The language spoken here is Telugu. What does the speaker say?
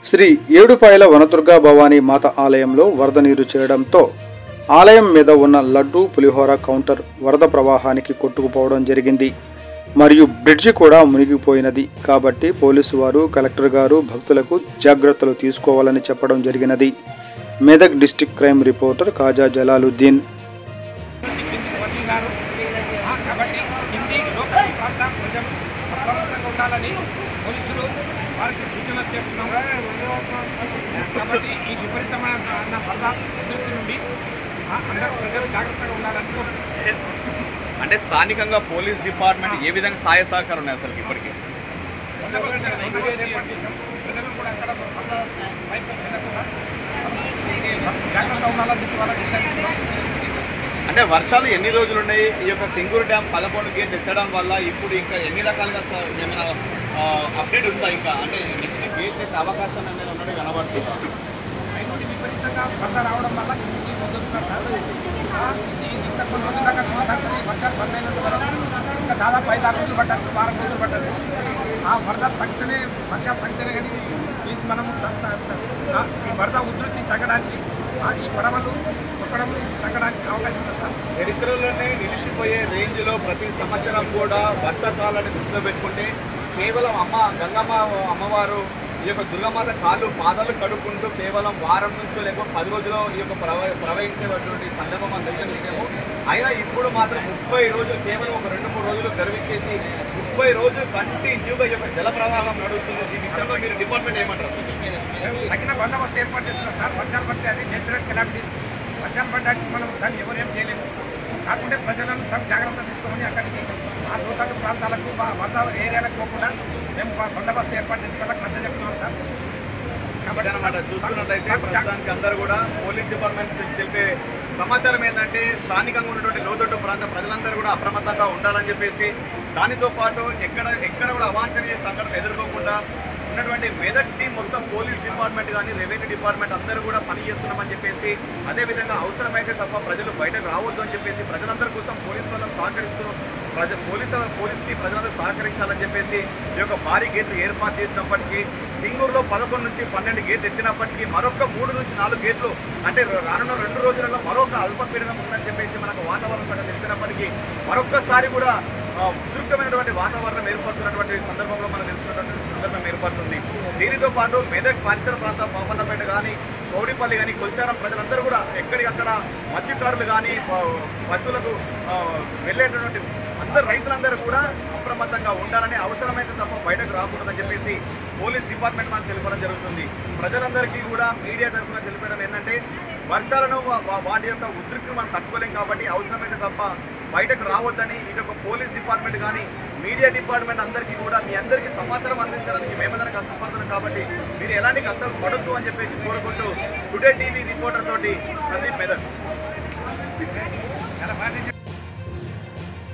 శ్రీ ఏడుపాయల వనదుర్గా భవానీ మాత ఆలయంలో వరద నీరు చేరడంతో ఆలయం మీద ఉన్న లడ్డు పులిహోర కౌంటర్ వరద ప్రవాహానికి కొట్టుకుపోవడం జరిగింది. మరియు బ్రిడ్జి కూడా మునిగిపోయినది. కాబట్టి పోలీసు వారు, కలెక్టర్ గారు భక్తులకు జాగ్రత్తలు తీసుకోవాలని చెప్పడం జరిగినది. మెదక్ డిస్ట్రిక్ట్ క్రైమ్ రిపోర్టర్ కాజా జలాలుద్దీన్. కాబట్టి ఈ విపరీతమైన వరద ఉధృతి నుండి అందరూ ప్రజలు జాగ్రత్తగా ఉండాలని అంటే స్థానికంగా పోలీస్ డిపార్ట్మెంట్ ఏ విధంగా సహాయ సహకారం ఉన్నాయి అసలు ఇప్పటికీ? ప్రజలు కూడా అక్కడ జాగ్రత్తగా ఉండాలని అంటే వర్షాలు ఎన్ని రోజులు ఉన్నాయి? ఈ యొక్క సింగూరు డ్యామ్ 11 గేట్లు ఎత్తడం వల్ల ఇప్పుడు ఇంకా ఎన్ని రకాలుగా ఏమైనా అప్డేట్ ఉందా? ఇంకా అంటే నెక్స్ట్ గేట్ చేసే అవకాశం అనేది ఉన్నట్టు కనబడుతుందా? అయినోటి విపరీతంగా వరద రావడం వల్ల ఇంకా కొన్ని రోజుల దాకా కొనసాగుతుంది. వర్షాలు బంద్ అయినంత వరకు ఇంకా దాదాపు 5-6 రోజులు పడ్డారు, 12 రోజులు పడ్డారు. ఆ వరద తగ్గితేనే వర్షాలు తగ్గితేనే కానీ మనం ఈ వరద ఉధృతి తగ్గడానికి ఈ పరమలు కొట్టడం తగ్గడానికి అవకాశం ఉంది సార్. చరిత్రలోనే నిలిచిపోయే రేంజ్లో ప్రతి సంవత్సరం కూడా వర్షాకాలాన్ని దృష్టిలో పెట్టుకుంటే కేవలం గంగమ్మ అమ్మవారు ఈ యొక్క దుర్గమాత పాదాలు కడుక్కుంటూ కేవలం వారం నుంచో లేకపోతే 10 రోజుల్లో ఈ యొక్క ప్రవహించేటువంటి సందర్భం మనం తెలిసిన విషయము. అయినా ఇప్పుడు మాత్రం 30 రోజులు కేవలం ఒక 2-3 రోజులు గర్వించేసి 30 రోజులు కంటిన్యూగా ఈ యొక్క జల ప్రవాహం నడుస్తుంది. ఈ విషయంలో మీరు డిపార్ట్మెంట్ ఏమంటారు? తగిన బందోబస్తు ఏర్పాటు చేస్తున్నారు సార్. వర్షాలు పడితే అది నేచురల్ కెలామిటీస్. వర్షాలు పడడానికి మనం దాన్ని ఎవరేం చేయలేము. కాకుంటే ప్రజలను జాగ్రత్త తీసుకొని అక్కడికి ఆ లోతట్టు ప్రాంతాలకు వరద ఏరియాలకు పోకుండా మేము బందోబస్తు ఏర్పాటు చేసి వాళ్ళకి నచ్చ చెప్తున్నాం సార్. కాబట్టి అన్నమాట చూసుకున్నట్లయితే ప్రస్తుతానికి అందరూ కూడా పోలీస్ డిపార్ట్మెంట్ తెలిపే సమాచారం ఏంటంటే స్థానికంగా ఉన్నటువంటి లోతట్టు ప్రాంత ప్రజలందరూ కూడా అప్రమత్తంగా ఉండాలని చెప్పేసి, దానితో పాటు ఎక్కడ కూడా అవాంఛనీయ సంఘటనలు ఎదుర్కోకుండా ఉన్నటువంటి మెదక్ టీం మొత్తం పోలీస్ డిపార్ట్మెంట్ కానీ రెవెన్యూ డిపార్ట్మెంట్ అందరూ కూడా పనిచేస్తున్నామని చెప్పేసి, అదేవిధంగా అవసరమైతే తప్ప ప్రజలు బయటకు రావద్దు అని చెప్పేసి ప్రజలందరి కోసం పోలీసు వాళ్ళని సహకరిస్తూ పోలీస్కి ప్రజలందరూ సహకరించాలని చెప్పేసి ఈ యొక్క భారీ గేట్లు ఏర్పాటు చేసినప్పటికీ సింగూరులో 11 నుంచి 12 గేట్లు ఎత్తినప్పటికీ మరొక 3 నుంచి 4 గేట్లు అంటే రానున్న 2 రోజులలో మరొక అల్పపీడనం ఉందని చెప్పేసి మనకు వాతావరణ శాఖ తెలిసినప్పటికీ మరొక్కసారి కూడా ఉధృతమైనటువంటి వాతావరణం ఏర్పడుతున్నటువంటి సందర్భంలో మనం తెలుసుకున్నటువంటి సందర్భం ఏర్పడుతుంది. దీనితో పాటు మెదక్ పరిసర ప్రాంత పాపన్నపేట కానీ, చౌడిపల్లి కానీ, కొల్చారం ప్రజలందరూ కూడా ఎక్కడికక్కడ మత్స్యకారులు కానీ, పశువులకు వెళ్ళేటటువంటి రైతులందరూ కూడా అప్రమత్తంగా ఉండాలని, అవసరమైతే తప్ప బయటకు రాకూడదని చెప్పేసి పోలీస్ డిపార్ట్మెంట్ మనకు తెలపడం జరుగుతుంది. ప్రజలందరికీ కూడా మీడియా తరఫున తెలిపడం ఏంటంటే వర్షాలను వాటి యొక్క ఉధృతిని మనం తట్టుకోలేం కాబట్టి అవసరమైతే తప్ప బయటకు రావద్దని ఇటు పోలీస్ డిపార్ట్మెంట్ కానీ మీడియా డిపార్ట్మెంట్ అందరికీ కూడా మీ అందరికీ సమాచారం అందించడానికి మేమందరం కష్టపడుతున్నాం కాబట్టి మీరు ఎలాంటి కష్టాలు పడొద్దు అని చెప్పేసి కోరుకుంటూ టుడే టీవీ రిపోర్టర్ తోటి సందీప్ మెదక్.